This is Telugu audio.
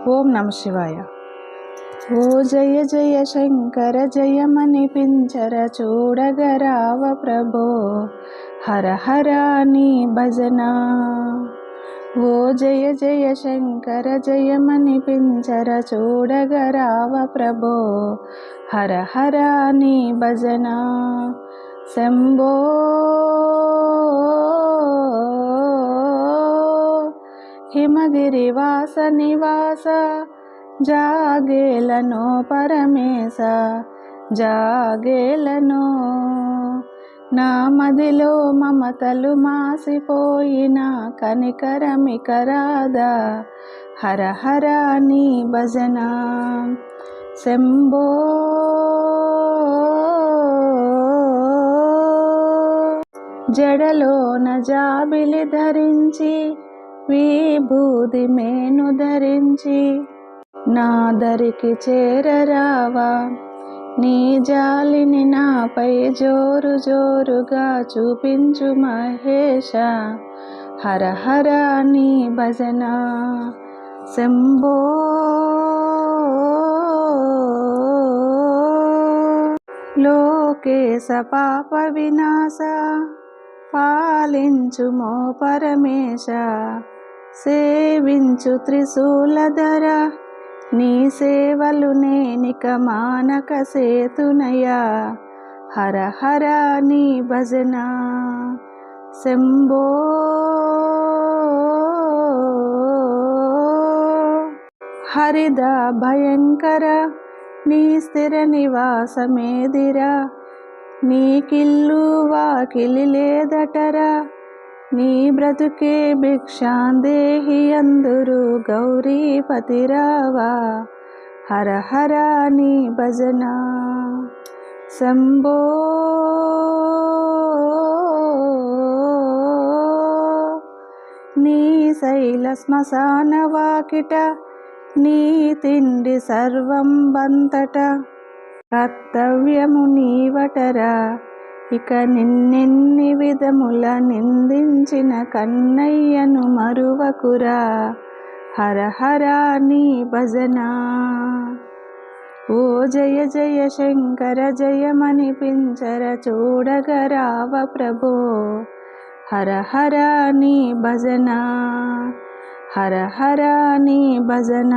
ఓం నమ శివాయ. ఓ జయ జయ శంకర జయమనిపించర చూడగరావ ప్రభో, హర హర నీ భజన. ఓ జయ జయ శంకర జయమనిపించర చూడగరావ ప్రభో, హర హర నీ భజన. శంభో హిమగిరివాస నివాస, జాగేలనో పరమేశ జాగేలనో. నా మదిలో మమతలు మాసిపోయిన కనికరమికరాదా, హర హర నీ భజన. శంభో జడలోన జాబిలి ధరించి, విభూది మేను ధరించి, నాదరికి చేరరావా. నీ జాలిని నాపై జోరు జోరుగా చూపించు మహేశ, హర హర నీ భజన. శంభో లోకేశ పాప వినాశ, పాలించుమో పరమేశ. సేవించు త్రిశూలధర, నీ సేవలు నేనిక మానక సేతునయా, హర హర నీ భజన. శంభో హరిద భయంకర, నీ స్థిర నివాసమేదిరా. నీకిల్లు వాకిలి లేదటరా, నీ బ్రతుకే భిక్షాందేహి అందురు గౌరీపతి రావా, హర హర నీ భజన. శంభో నీ శైల శ్మశాన వాకిట, నీ తిండి సర్వం బంతట. కర్తవ్యము నీవటరా, ఇక నిన్నెన్ని విధముల నిందించిన కన్నయ్యను మరువకురా, హర హర నీ భజన. ఓ జయ జయ శంకర జయమనిపించర చూడగరావ ప్రభో, హర హర నీ భజన, హర హర నీ భజన.